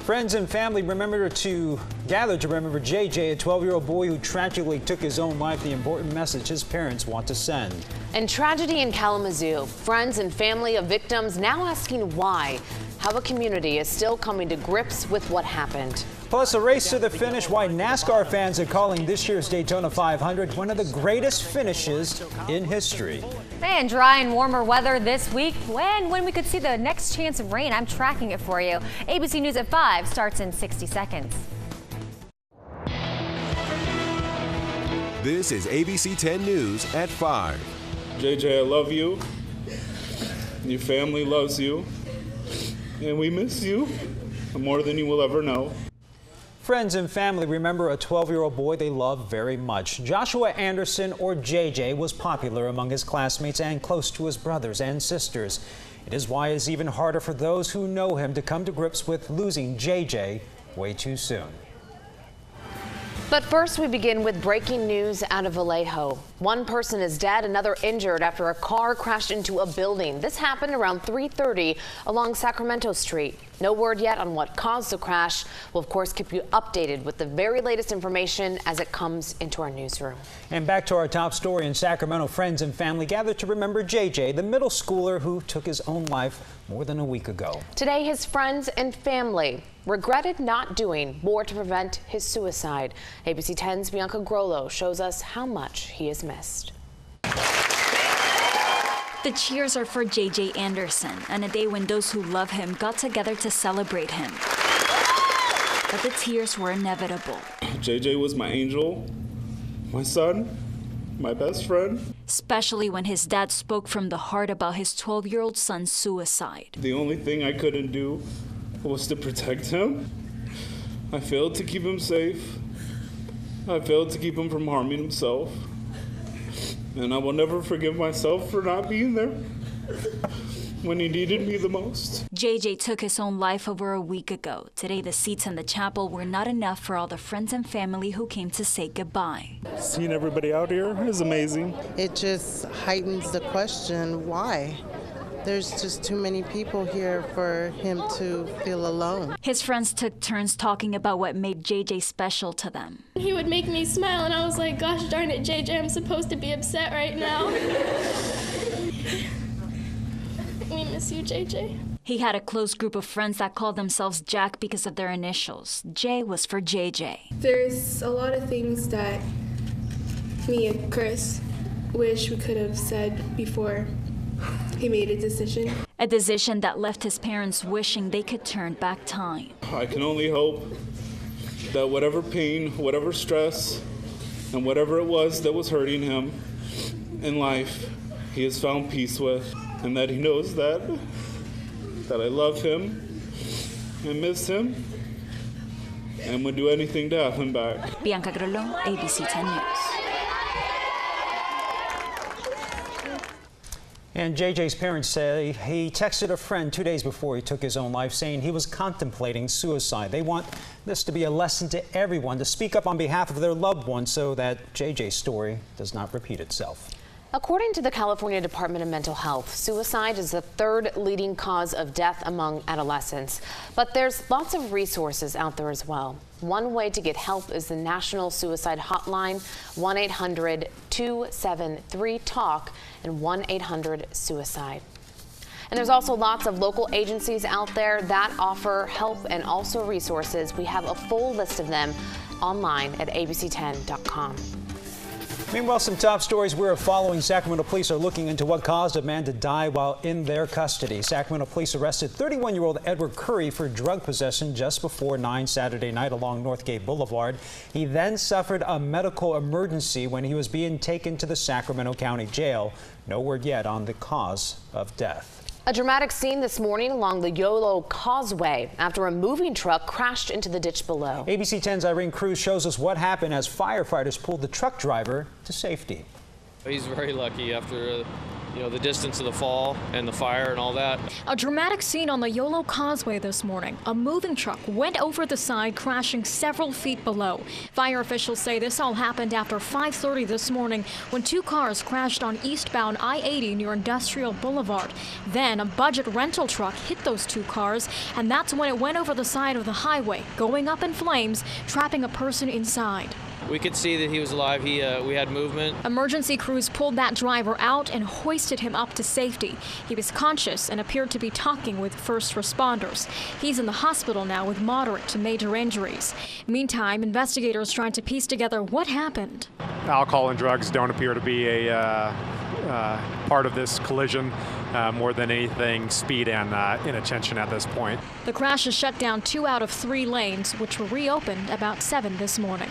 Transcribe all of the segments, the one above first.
Friends and family gathered to remember JJ, a 12-year-old boy who tragically took his own life, the important message his parents want to send. And tragedy in Kalamazoo. Friends and family of victims now asking why. How a community is still coming to grips with what happened. Plus, a race to the finish, why NASCAR fans are calling this year's Daytona 500 one of the greatest finishes in history. And dry and warmer weather this week. When we could see the next chance of rain, I'm tracking it for you. ABC News at 5 starts in 60 seconds. This is ABC 10 News at 5. JJ, I love you. Your family loves you. And we miss you more than you will ever know. Friends and family remember a 12-year-old boy they love very much. Joshua Anderson, or JJ, was popular among his classmates and close to his brothers and sisters. It is why it's even harder for those who know him to come to grips with losing JJ way too soon. But first, we begin with breaking news out of Vallejo. One person is dead, another injured after a car crashed into a building. This happened around 3:30 along Sacramento Street. No word yet on what caused the crash. We'll, of course, keep you updated with the very latest information as it comes into our newsroom. And back to our top story in Sacramento. Friends and family gathered to remember JJ, the middle schooler who took his own life more than a week ago. Today, his friends and family regretted not doing more to prevent his suicide. ABC 10's Bianca Grollo shows us how much he is missed. The cheers are for JJ Anderson on a day when those who love him got together to celebrate him. But the tears were inevitable. JJ was my angel, my son, my best friend. Especially when his dad spoke from the heart about his 12-year-old son's suicide. The only thing I couldn't do was to protect him. I failed to keep him safe. I failed to keep him from harming himself. And I will never forgive myself for not being there when he needed me the most. JJ took his own life over a week ago. Today, the seats in the chapel were not enough for all the friends and family who came to say goodbye. Seeing everybody out here is amazing. It just heightens the question, why? There's just too many people here for him to feel alone. His friends took turns talking about what made JJ special to them. He would make me smile, and I was like, gosh darn it, JJ, I'm supposed to be upset right now. We miss you, JJ. He had a close group of friends that called themselves Jack because of their initials. J was for JJ. There's a lot of things that me and Chris wish we could have said before he made a decision. A decision that left his parents wishing they could turn back time. I can only hope that whatever pain, whatever stress, and whatever it was that was hurting him in life, he has found peace with, and that he knows that I love him and miss him and would do anything to have him back. Bianca Grollo, ABC 10 News. And JJ's parents say he texted a friend 2 days before he took his own life saying he was contemplating suicide. They want this to be a lesson to everyone to speak up on behalf of their loved ones so that JJ's story does not repeat itself. According to the California Department of Mental Health, suicide is the third leading cause of death among adolescents. But there's lots of resources out there as well. One way to get help is the National Suicide Hotline, 1-800-273-TALK and 1-800-SUICIDE. And there's also lots of local agencies out there that offer help and also resources. We have a full list of them online at abc10.com. Meanwhile, some top stories we're following. Sacramento police are looking into what caused a man to die while in their custody. Sacramento police arrested 31-year-old Edward Curry for drug possession just before 9 Saturday night along Northgate Boulevard. He then suffered a medical emergency when he was being taken to the Sacramento County Jail. No word yet on the cause of death. A dramatic scene this morning along the Yolo Causeway after a moving truck crashed into the ditch below. ABC 10's Irene Cruz shows us what happened as firefighters pulled the truck driver to safety. He's very lucky after the distance of the fall and the fire and all that. A dramatic scene on the Yolo Causeway this morning. A moving truck went over the side, crashing several feet below. Fire officials say this all happened after 5:30 this morning when two cars crashed on eastbound I-80 near Industrial Boulevard. Then a budget rental truck hit those two cars, and that's when it went over the side of the highway, going up in flames, trapping a person inside. We could see that he was alive. We had movement. Emergency crews pulled that driver out and hoisted him up to safety. He was conscious and appeared to be talking with first responders. He's in the hospital now with moderate to major injuries. Meantime, investigators trying to piece together what happened. Alcohol and drugs don't appear to be a part of this collision. More than anything, speed and inattention at this point. The crash has shut down 2 out of 3 lanes, which were reopened about 7 this morning.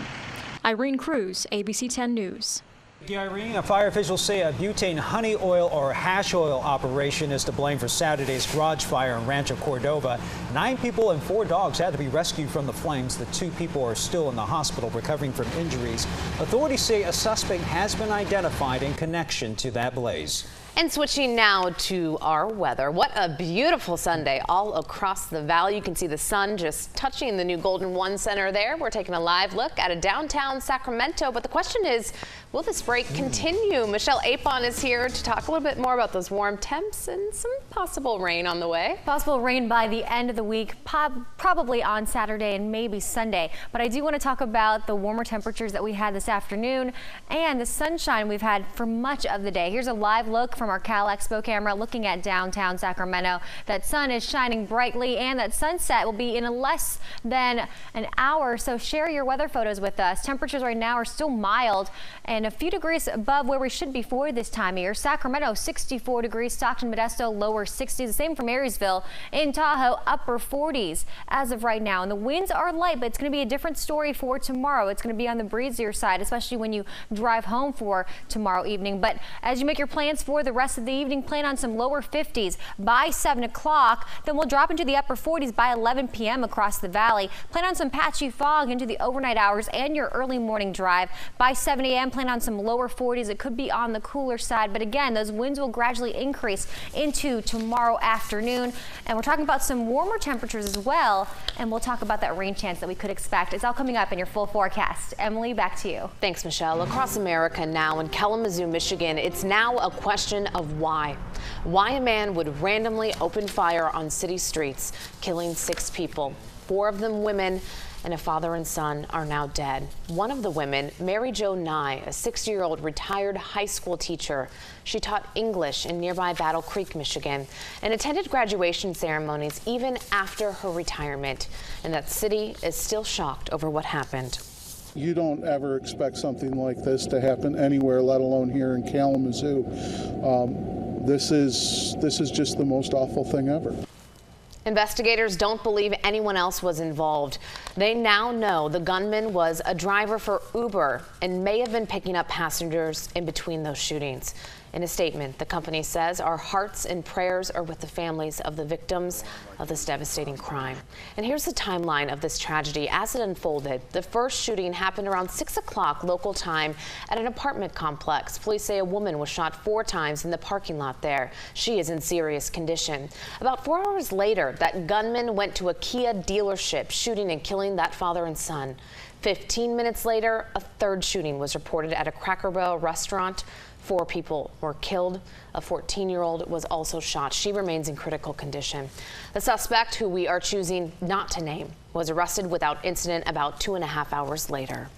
Irene Cruz, ABC 10 News. Thank you, Irene. Fire officials say a butane honey oil or hash oil operation is to blame for Saturday's garage fire in Rancho Cordova. 9 people and 4 dogs had to be rescued from the flames. The 2 people are still in the hospital recovering from injuries. Authorities say a suspect has been identified in connection to that blaze. And switching now to our weather. What a beautiful Sunday all across the valley. You can see the sun just touching the new Golden One Center there. We're taking a live look at a downtown Sacramento. But the question is, will this break continue? Michelle Apon is here to talk a little bit more about those warm temps and some possible rain on the way. Possible rain by the end of the week, probably on Saturday and maybe Sunday. But I do want to talk about the warmer temperatures that we had this afternoon and the sunshine we've had for much of the day. Here's a live look from our Cal Expo camera looking at downtown Sacramento. That sun is shining brightly and that sunset will be in less than an hour. So share your weather photos with us. Temperatures right now are still mild and a few degrees above where we should be for this time of year. Sacramento 64 degrees, Stockton, Modesto lower 60s, the same for Marysville. In Tahoe upper 40s as of right now. And the winds are light, but it's going to be a different story for tomorrow. It's going to be on the breezier side, especially when you drive home for tomorrow evening. But as you make your plans for the rest of the evening, plan on some lower 50s by 7 o'clock. Then we'll drop into the upper 40s by 11 p.m. across the valley. Plan on some patchy fog into the overnight hours and your early morning drive. By 7 a.m. plan on some lower 40s. It could be on the cooler side, but again, those winds will gradually increase into tomorrow afternoon. And we're talking about some warmer temperatures as well, and we'll talk about that rain chance that we could expect. It's all coming up in your full forecast. Emily, back to you. Thanks, Michelle. Across America now in Kalamazoo, Michigan, it's now a question of why. Why a man would randomly open fire on city streets, killing 6 people. 4 of them women, and a father and son are now dead. One of the women, Mary Jo Nye, a 60-year-old retired high school teacher. She taught English in nearby Battle Creek, Michigan, and attended graduation ceremonies even after her retirement. And that city is still shocked over what happened. You don't ever expect something like this to happen anywhere, let alone here in Kalamazoo. This is just the most awful thing ever. Investigators don't believe anyone else was involved. They now know the gunman was a driver for Uber and may have been picking up passengers in between those shootings. In a statement, the company says our hearts and prayers are with the families of the victims of this devastating crime. And here's the timeline of this tragedy as it unfolded. The first shooting happened around 6 o'clock local time at an apartment complex. Police say a woman was shot 4 times in the parking lot there. She is in serious condition. About 4 hours later, that gunman went to a Kia dealership, shooting and killing that father and son. 15 minutes later, a third shooting was reported at a Cracker Barrel restaurant. 4 people were killed. A 14-year-old was also shot. She remains in critical condition. The suspect, who we are choosing not to name, was arrested without incident about 2.5 hours later.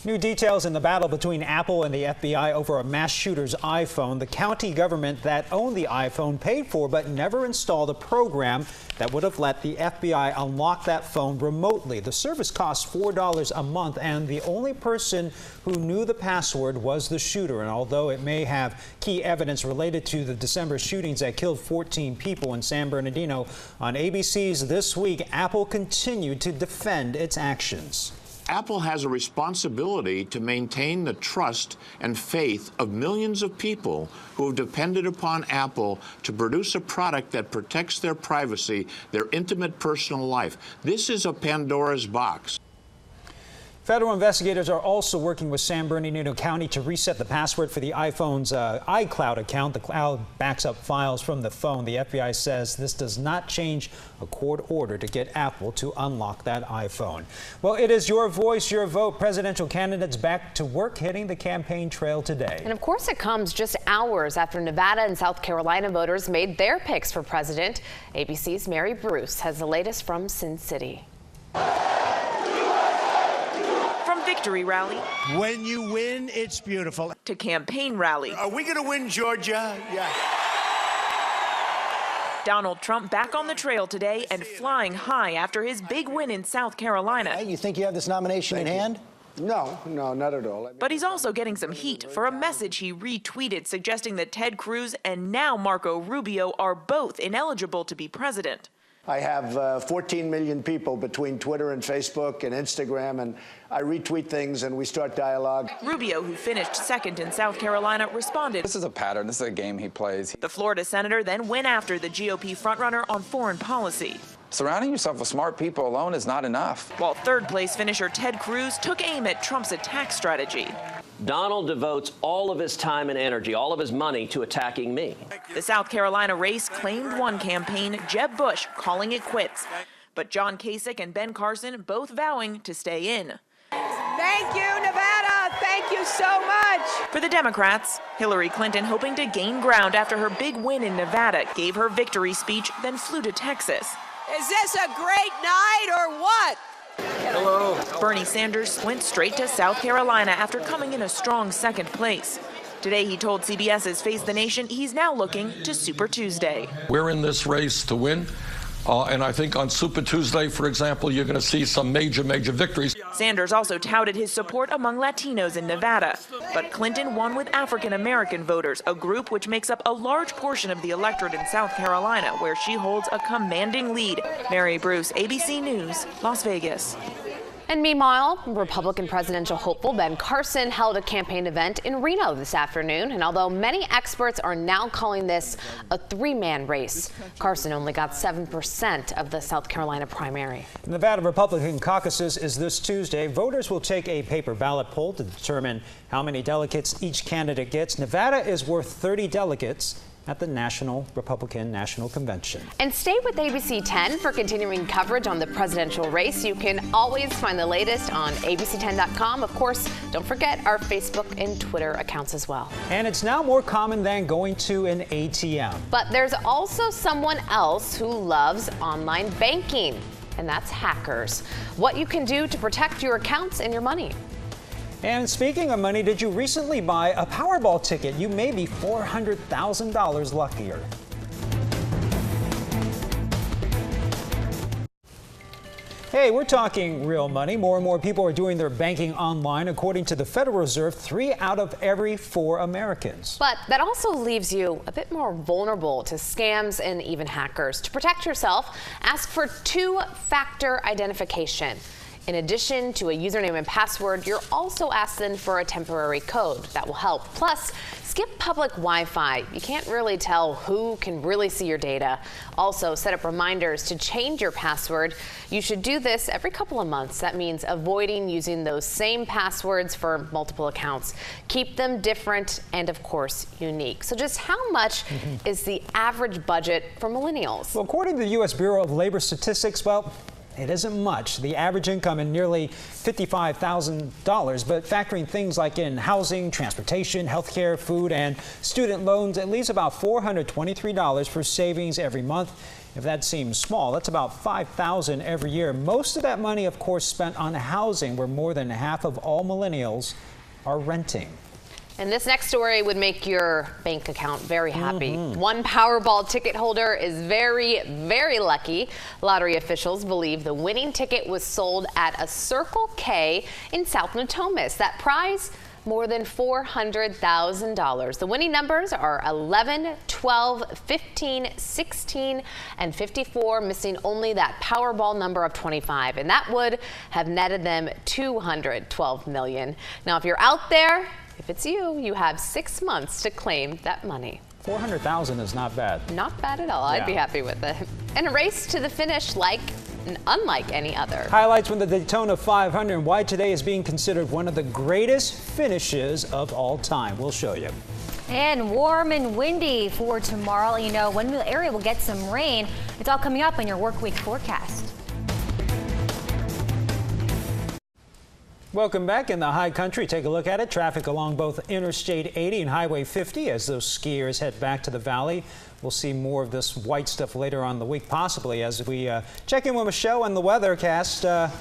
New details in the battle between Apple and the FBI over a mass shooter's iPhone. The county government that owned the iPhone paid for but never installed a program that would have let the FBI unlock that phone remotely. The service cost $4 a month, and the only person who knew the password was the shooter. And although it may have key evidence related to the December shootings that killed 14 people in San Bernardino, on ABC's This Week, Apple continued to defend its actions. Apple has a responsibility to maintain the trust and faith of millions of people who have depended upon Apple to produce a product that protects their privacy, their intimate personal life. This is a Pandora's box. Federal investigators are also working with San Bernardino County to reset the password for the iPhone's iCloud account. The cloud backs up files from the phone. The FBI says this does not change a court order to get Apple to unlock that iPhone. Well, it is your voice, your vote. Presidential candidates back to work, hitting the campaign trail today. And of course, it comes just hours after Nevada and South Carolina voters made their picks for president. ABC's Mary Bruce has the latest from Sin City. From victory rally. When you win, it's beautiful. To campaign rally. Are we going to win Georgia? Yeah. Donald Trump back on the trail today and flying high after his big win in South Carolina. Hey, you think you have this nomination in hand? No, not at all. But he's also getting some heat for a message he retweeted suggesting that Ted Cruz and now Marco Rubio are both ineligible to be president. I have 14 million people between Twitter and Facebook and Instagram, and I retweet things and we start dialogue. Rubio, who finished second in South Carolina, responded. This is a pattern. This is a game he plays. The Florida senator then went after the GOP frontrunner on foreign policy. Surrounding yourself with smart people alone is not enough. While third-place finisher Ted Cruz took aim at Trump's attack strategy. Donald devotes all of his time and energy, all of his money to attacking me. The South Carolina race claimed one campaign, Jeb Bush calling it quits. But John Kasich and Ben Carson both vowing to stay in. Thank you, Nevada. Thank you so much. For the Democrats, Hillary Clinton, hoping to gain ground after her big win in Nevada, gave her victory speech, then flew to Texas. Is this a great night or what? Hello. Bernie Sanders went straight to South Carolina after coming in a strong second place. Today, he told CBS's Face the Nation he's now looking to Super Tuesday. We're in this race to win. And I think on Super Tuesday, for example, you're going to see some major victories. Sanders also touted his support among Latinos in Nevada. But Clinton won with African-American voters, a group which makes up a large portion of the electorate in South Carolina, where she holds a commanding lead. Mary Bruce, ABC News, Las Vegas. And meanwhile, Republican presidential hopeful Ben Carson held a campaign event in Reno this afternoon. And although many experts are now calling this a three-man race, Carson only got 7% of the South Carolina primary. The Nevada Republican caucuses is this Tuesday. Voters will take a paper ballot poll to determine how many delegates each candidate gets. Nevada is worth 30 delegates at the Republican National Convention. And stay with ABC 10 for continuing coverage on the presidential race. You can always find the latest on abc10.com. Of course, don't forget our Facebook and Twitter accounts as well. And it's now more common than going to an ATM. But there's also someone else who loves online banking, and that's hackers. What you can do to protect your accounts and your money. And speaking of money, did you recently buy a Powerball ticket? You may be $400,000 luckier. Hey, we're talking real money. More and more people are doing their banking online. According to the Federal Reserve, 3 out of every 4 Americans. But that also leaves you a bit more vulnerable to scams and even hackers. To protect yourself, ask for 2-factor identification. In addition to a username and password, you're also asking for a temporary code that will help. Plus, skip public Wi-Fi. You can't really tell who can really see your data. Also, set up reminders to change your password. You should do this every couple of months. That means avoiding using those same passwords for multiple accounts. Keep them different and, of course, unique. So just how much is the average budget for millennials? Well, according to the U.S. Bureau of Labor Statistics, well, it isn't much. The average income is nearly $55,000, but factoring things like in housing, transportation, healthcare, food, and student loans, it leaves about $423 for savings every month. If that seems small, that's about $5,000 every year. Most of that money, of course, spent on housing, where more than half of all millennials are renting. And this next story would make your bank account very happy. One Powerball ticket holder is very, very lucky. Lottery officials believe the winning ticket was sold at a Circle K in South Natomas. That prize, more than $400,000. The winning numbers are 11, 12, 15, 16, and 54, missing only that Powerball number of 25. And that would have netted them $212 million. Now, if you're out there, if it's you, you have 6 months to claim that money. $400,000 is not bad. Not bad at all. I'd be happy with it. And a race to the finish like unlike any other. Highlights from the Daytona 500 and why today is being considered one of the greatest finishes of all time. We'll show you. And warm and windy for tomorrow. You know, one area will get some rain. It's all coming up on your work week forecast. Welcome back in the high country. Take a look at it. Traffic along both Interstate 80 and Highway 50 as those skiers head back to the valley. We'll see more of this white stuff later on in the week, possibly, as we check in with Michelle and the weathercast.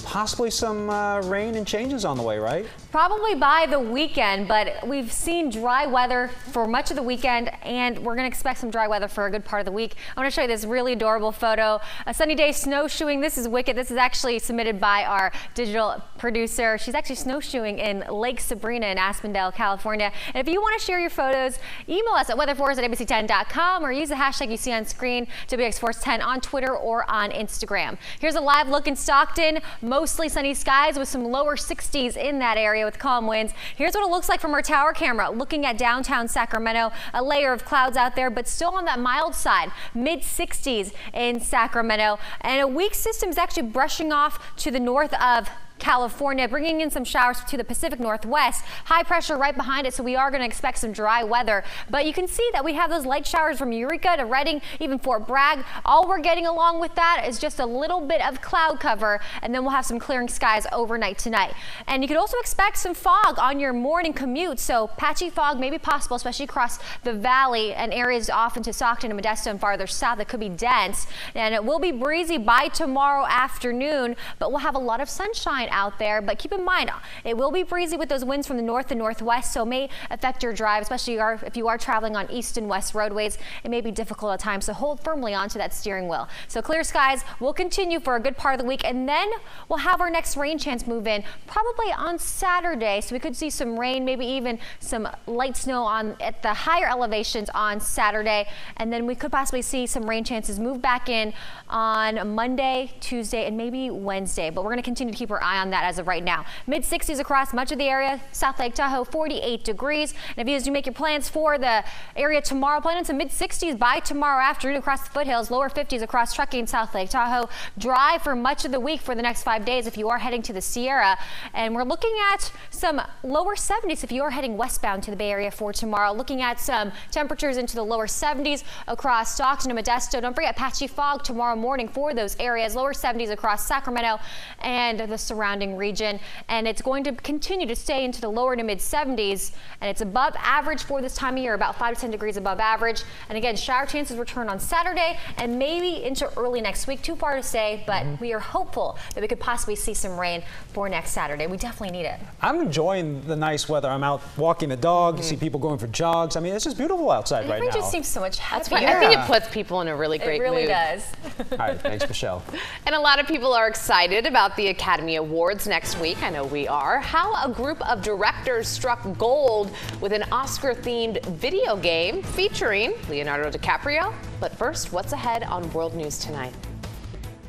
Possibly some rain and changes on the way, right? Probably by the weekend, but we've seen dry weather for much of the weekend, and we're going to expect some dry weather for a good part of the week. I want to show you this really adorable photo. A sunny day snowshoeing. This is wicked. This is actually submitted by our digital producer. She's actually snowshoeing in Lake Sabrina in Aspendale, California. And if you want to share your photos, email us at weatherforce@abc10.com or use the hashtag you see on screen, WXForce10 on Twitter or on Instagram. Here's a live look in Stockton. Mostly sunny skies with some lower 60s in that area with calm winds. Here's what it looks like from our tower camera looking at downtown Sacramento. A layer of clouds out there, but still on that mild side, mid 60s in Sacramento. And a weak system is actually brushing off to the north of California, bringing in some showers to the Pacific Northwest. High pressure right behind it, so we are going to expect some dry weather. But you can see that we have those light showers from Eureka to Redding, even Fort Bragg. All we're getting along with that is just a little bit of cloud cover, and then we'll have some clearing skies overnight tonight. And you could also expect some fog on your morning commute, so patchy fog may be possible, especially across the valley and areas off into Stockton and Modesto and farther south that could be dense. And it will be breezy by tomorrow afternoon, but we'll have a lot of sunshine out there. But keep in mind, it will be breezy with those winds from the north and northwest, so it may affect your drive, especially if you are traveling on east and west roadways. It may be difficult at times, so hold firmly onto that steering wheel. So clear skies will continue for a good part of the week, and then we'll have our next rain chance move in probably on Saturday. So we could see some rain, maybe even some light snow at the higher elevations on Saturday, and then we could possibly see some rain chances move back in on Monday, Tuesday, and maybe Wednesday. But we're going to continue to keep our eye on that as of right now. Mid 60s across much of the area. South Lake Tahoe 48 degrees. And as you make your plans for the area tomorrow, plan on some mid 60s by tomorrow afternoon across the foothills. Lower 50s across Truckee and South Lake Tahoe. Dry for much of the week for the next 5 days if you are heading to the Sierra. And we're looking at some lower 70s if you are heading westbound to the Bay Area for tomorrow. Looking at some temperatures into the lower 70s across Stockton and Modesto. Don't forget patchy fog tomorrow morning for those areas. Lower 70s across Sacramento and the surrounding region. And it's going to continue to stay into the lower to mid 70s. And it's above average for this time of year, about 5 to 10 degrees above average. And again, shower chances return on Saturday and maybe into early next week. Too far to say, but we are hopeful that we could possibly see some rain for next Saturday. We definitely need it. I'm enjoying the nice weather. I'm out walking the dog. You see people going for jogs. I mean, it's just beautiful outside right now. Everyone just seems so much happier. I think it puts people in a really great mood. It really does. All right, thanks, Michelle. And a lot of people are excited about the Academy Awards next week. I know we are. How a group of directors struck gold with an Oscar-themed video game featuring Leonardo DiCaprio. But first, what's ahead on World News Tonight?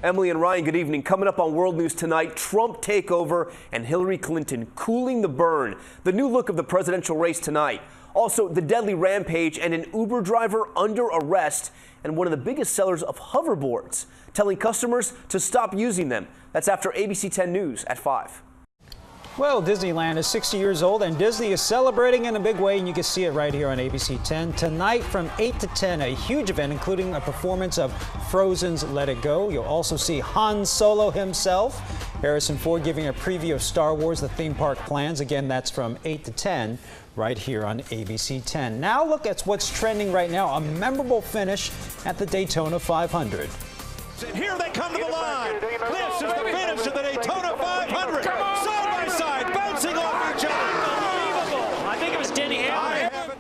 Emily and Ryan, good evening. Coming up on World News Tonight, Trump takeover and Hillary Clinton cooling the burn. The new look of the presidential race tonight. Also, the deadly rampage and an Uber driver under arrest, and one of the biggest sellers of hoverboards, telling customers to stop using them. That's after ABC 10 News at 5. Well, Disneyland is 60 years old, and Disney is celebrating in a big way, and you can see it right here on ABC 10. Tonight from 8 to 10, a huge event, including a performance of Frozen's Let It Go. You'll also see Han Solo himself, Harrison Ford giving a preview of Star Wars, the theme park plans. Again, that's from 8 to 10. Right here on ABC 10. Now look at what's trending right now, a memorable finish at the Daytona 500. And here they come to the line. This is the finish of the Daytona 500. Side by side, bouncing off each other. Unbelievable. I think it was Denny Hamlin.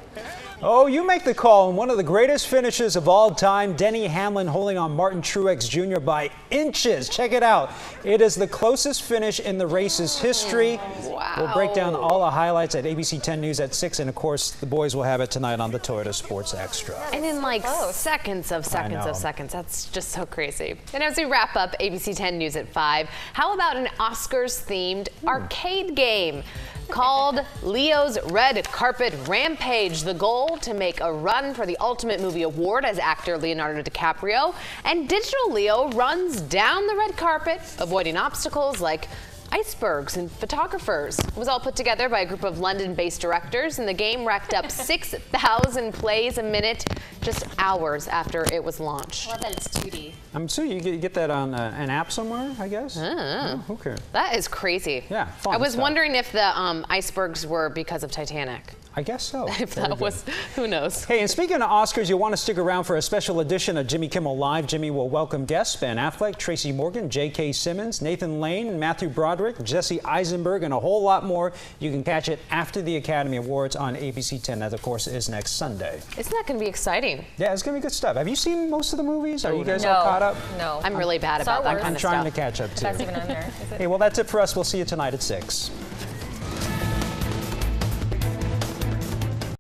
Oh, you make the call on one of the greatest finishes of all time. Denny Hamlin holding on Martin Truex Jr. by inches. Check it out. It is the closest finish in the race's history. Wow. We'll break down all the highlights at ABC 10 News at 6. And, of course, the boys will have it tonight on the Toyota Sports Extra. And in like seconds of seconds. That's just so crazy. And as we wrap up ABC 10 News at 5, how about an Oscars-themed arcade game called Leo's Red Carpet Rampage? The goal, Marvel to make a run for the Ultimate Movie Award as actor Leonardo DiCaprio. And Digital Leo runs down the red carpet, avoiding obstacles like icebergs and photographers. It was all put together by a group of London-based directors, and the game racked up 6,000 plays a minute just hours after it was launched. I love that it's 2D. I'm sure you get that on an app somewhere, I guess. Oh, who cares? That is crazy. Yeah, fun I was stuff. wondering if the icebergs were because of Titanic. I guess so. If that was, who knows? Hey, and speaking of Oscars, you'll want to stick around for a special edition of Jimmy Kimmel Live. Jimmy will welcome guests Ben Affleck, Tracy Morgan, J.K. Simmons, Nathan Lane, Matthew Broderick, Jesse Eisenberg, and a whole lot more. You can catch it after the Academy Awards on ABC 10. That, of course, is next Sunday. Isn't that going to be exciting? Yeah, it's going to be good stuff. Have you seen most of the movies? Are you guys all caught up? No. I'm really bad about that kind of stuff. I'm trying to catch up, too. That's even on there. Is it? Hey, well, that's it for us. We'll see you tonight at 6.